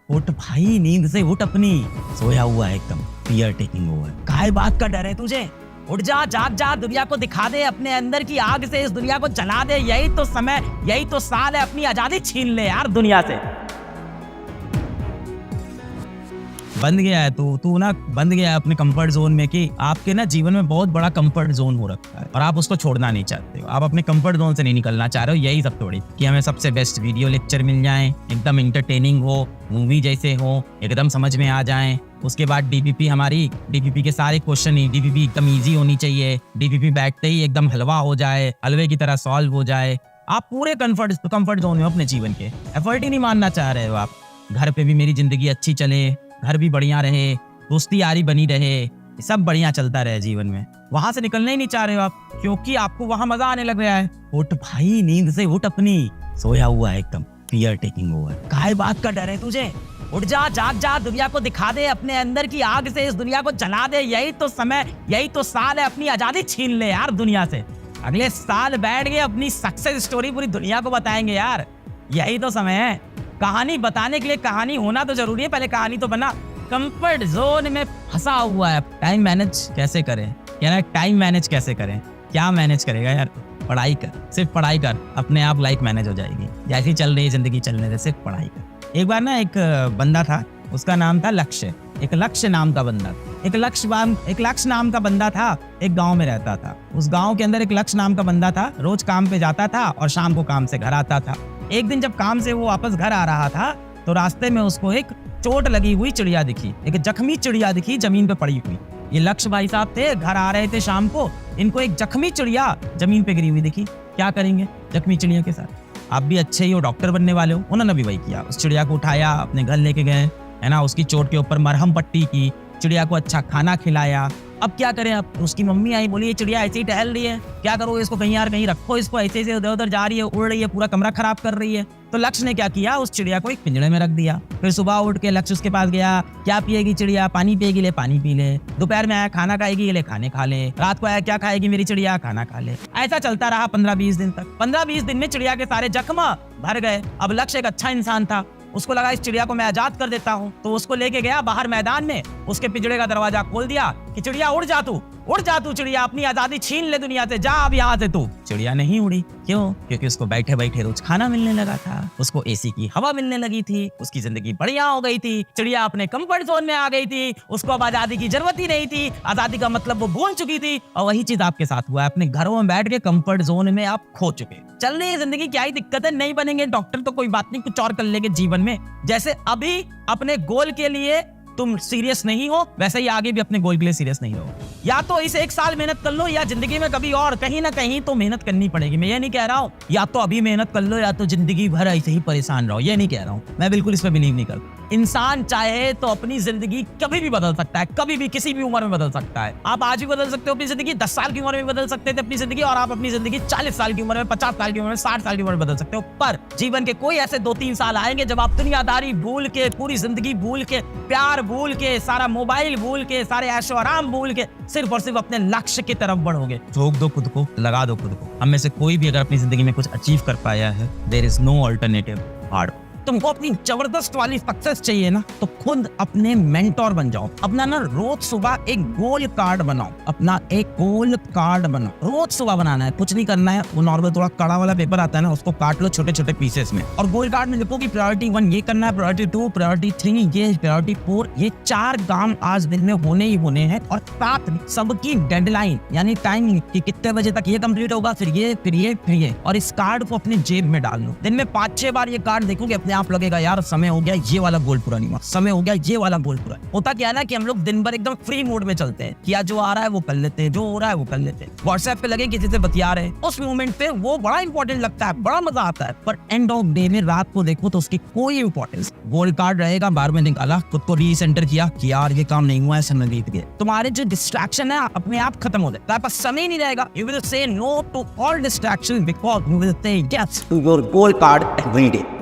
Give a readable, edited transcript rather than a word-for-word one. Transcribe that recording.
उठ भाई, नींद से उठ अपनी। सोया हुआ है एकदम, फियर टेकिंग ओवर। काहे बात का डर है तुझे? उठ जा, जाग जा, दुनिया को दिखा दे, अपने अंदर की आग से इस दुनिया को जला दे। यही तो समय, यही तो साल है, अपनी आजादी छीन ले यार दुनिया से। बंद गया है तू ना बंद गया है अपने कंफर्ट जोन में कि आपके ना जीवन में बहुत बड़ा कंफर्ट जोन हो रखा है और आप उसको छोड़ना नहीं चाहते हो। आप अपने कंफर्ट जोन से नहीं निकलना चाह रहे हो। यही सब थोड़ी कि हमें सबसे बेस्ट वीडियो लेक्चर मिल जाएं, एकदम इंटरटेनिंग हो, मूवी जैसे हो, एकदम समझ में आ जाएं। उसके बाद डीपीपी के सारे क्वेश्चन ही डीपीपी एकदम ईजी होनी चाहिए। डीपीपी बैठते ही एकदम हलवा हो जाए, हलवे की तरह सॉल्व हो जाए। आप पूरे कंफर्ट जोन में अपने जीवन के एफर्ट ही नहीं मानना चाह रहे हो आप। घर पे भी मेरी जिंदगी अच्छी चले, घर भी बढ़िया रहे, दोस्ती यारी बनी रहे, सब बढ़िया चलता रहे जीवन में, वहां से निकलना ही नहीं चाह रहे हो आप, क्योंकि आपको वहां मजा आने लग गया है। उठ भाई, नींद से उठ अपनी। सोया हुआ है एकदम, फियर टेकिंग ओवर। काहे बात का डर है तुझे? उठ जा, जाग जा, दुनिया को दिखा दे, अपने अंदर की आग से इस दुनिया को जला दे। यही तो समय, यही तो साल है, अपनी आजादी छीन ले यार दुनिया से। अगले साल बैठ के अपनी सक्सेस स्टोरी पूरी दुनिया को बताएंगे यार। यही तो समय है। कहानी बताने के लिए कहानी होना तो जरूरी है, पहले कहानी तो बना। कंफर्ट जोन में फंसा हुआ है। टाइम मैनेज कैसे करें? यार टाइम मैनेज कैसे करें? क्या मैनेज करेगा यार? पढ़ाई कर, सिर्फ पढ़ाई कर, अपने आप लाइफ मैनेज हो जाएगी। जैसी चल रही है जिंदगी चलने दे, सिर्फ पढ़ाई कर। एक बार ना एक बंदा था, उसका नाम था लक्ष्य। एक लक्ष्य नाम का बंदा था। एक लक्ष्य नाम का बंदा था, एक गांव में रहता था। उस गांव के अंदर एक लक्ष्य नाम का बंदा था, रोज काम पे जाता था और शाम को काम से घर आता था। एक दिन जब काम से वो वापस घर आ रहा था तो रास्ते में उसको एक चोट लगी हुई चिड़िया दिखी, एक जख्मी चिड़िया दिखी जमीन पे पड़ी हुई। ये लक्ष्य भाई साहब थे, घर आ रहे थे शाम को, इनको एक जख्मी चिड़िया जमीन पे गिरी हुई दिखी। क्या करेंगे जख्मी चिड़िया के साथ? आप भी अच्छे ही हो, डॉक्टर बनने वाले हो। उन्होंने भी वही किया, उस चिड़िया को उठाया, अपने घर लेके गए, है ना, उसकी चोट के ऊपर मरहम पट्टी की, चिड़िया को अच्छा खाना खिलाया। अब क्या करें? अब उसकी मम्मी आई, बोली ये चिड़िया ऐसे ही टहल रही है, क्या करो इसको, कहीं यार कहीं रखो इसको, ऐसे ऐसे इधर उधर जा रही है, उड़ रही है, पूरा कमरा खराब कर रही है। तो लक्ष्य ने क्या किया, उस चिड़िया को एक पिंजरे में रख दिया। फिर सुबह उठ के लक्ष्य उसके पास गया, क्या पिएगी चिड़िया? पानी पिएगी? ले पानी पी ले। दोपहर में आया, खाना खाएगी? ले खाने खा ले। रात को आया, क्या खाएगी मेरी चिड़िया? खाना खा ले। ऐसा चलता रहा 15-20 दिन तक। 15-20 दिन में चिड़िया के सारे जख्म भर गए। अब लक्ष्य एक अच्छा इंसान था, उसको लगा इस चिड़िया को मैं आजाद कर देता हूँ, तो उसको लेके गया बाहर मैदान में, उसके पिंजरे का दरवाजा खोल दिया कि चिड़िया उड़ जा तू चिड़िया, अपनी आजादी छीन ले दुनिया से, जा अब यहाँ से तू। चिड़िया नहीं उड़ी। क्यों? क्योंकि उसको बैठे बैठे रोज खाना मिलने लगा था, उसको एसी की हवा मिलने लगी थी, उसकी जिंदगी बढ़िया हो गई थी। चिड़िया अपने कंफर्ट जोन में आ गई थी, उसको अब आजादी की जरूरत ही नहीं थी, आजादी का मतलब वो भूल चुकी थी। और वही चीज आपके साथ हुआ है, अपने घरों में बैठ के कंफर्ट जोन में आप खो चुके। चल रही है जिंदगी, क्या ही दिक्कत है? नहीं बनेंगे डॉक्टर तो कोई बात नहीं, कुछ और कर लेंगे जीवन में। जैसे अभी अपने गोल के लिए तुम सीरियस नहीं हो, वैसे ही आगे भी अपने गोल के लिए सीरियस नहीं हो। या तो इसे 1 साल मेहनत कर लो, या जिंदगी में कभी और कहीं ना कहीं तो मेहनत करनी पड़ेगी। मैं ये नहीं कह रहा हूँ या तो अभी मेहनत कर लो या तो जिंदगी भर ऐसे ही परेशान रहो, ये नहीं कह रहा हूँ। मैं बिल्कुल इस पर बिलीव नहीं करता। इंसान चाहे तो अपनी जिंदगी कभी भी बदल सकता है, कभी भी किसी भी उम्र में बदल सकता है। आप आज भी बदल सकते हो अपनी जिंदगी, 10 साल की उम्र में बदल सकते थे अपनी जिंदगी, और आप अपनी जिंदगी 40 साल की उम्र में, 50 साल की उम्र में, 60 साल की उम्र में बदल सकते हो। पर जीवन के कोई ऐसे 2-3 साल आएंगे जब आप दुनियादारी भूल के, पूरी जिंदगी भूल के, प्यार भूल के, सारा मोबाइल भूल के, सारे ऐशो आराम भूल के सिर्फ और सिर्फ अपने लक्ष्य की तरफ बढ़ोगे। झोंक दो खुद को, लगा दो खुद को। हम में से कोई भी अगर अपनी जिंदगी में कुछ अचीव कर पाया है, there is no alternative hard. तुमको अपनी जबरदस्त वाली सक्सेस चाहिए ना, तो खुद अपने मेंटोर बन जाओ। अपना ना रोज सुबह एक गोल कार्ड बनाओ, अपना एक गोल कार्ड बनाओ। रोज सुबह बनाना है, कुछ नहीं करना है। वो नॉर्मल थोड़ा कड़ा वाला पेपर आता है ना, उसको काट लो छोटे छोटे पीसेस में, और गोल कार्ड में लिखो कि प्रायोरिटी 1 ये करना है, प्रायोरिटी 2, प्रायोरिटी 3 ये, प्रायोरिटी 4 ये। 4 काम आज दिन में होने ही होने हैं, और साथ में सबकी डेडलाइन यानी टाइम कि कितने बजे तक ये कंप्लीट होगा, फिर ये, फिर ये, फिर ये। और इस कार्ड को अपने जेब में डाल लो। दिन में 5-6 बार ये कार्ड देखोगे, अपने आप लगेगा यार समय हो गया ये वाला गोल पूरा नहीं हुआ, समय हो गया ये वाला गोल पूरा। होता क्या है ना कि हम लोग दिन भर एकदम फ्री मूड में चलते हैं, किया जो आ रहा है वो कर लेते हैं, जो हो रहा है वो कर लेते हैं। व्हाट्सएप पे लगे किसी से बतिया रहे, उस मोमेंट पे वो बड़ा इंपॉर्टेंट लगता है, बड़ा मजा आता है, पर एंड ऑफ डे में रात को देखो तो उसकी कोई इंपॉर्टेंस। गोल कार्ड रहेगा, बार में निकाला, खुद को रीसेंटर किया कि यार ये काम नहीं हुआ है, समय बीत गया। तुम्हारे जो डिस्ट्रैक्शन है अपने आप खत्म हो जाए, पास समय नहीं रहेगा। You will say no to all distraction because you will say yes to your goal card every day.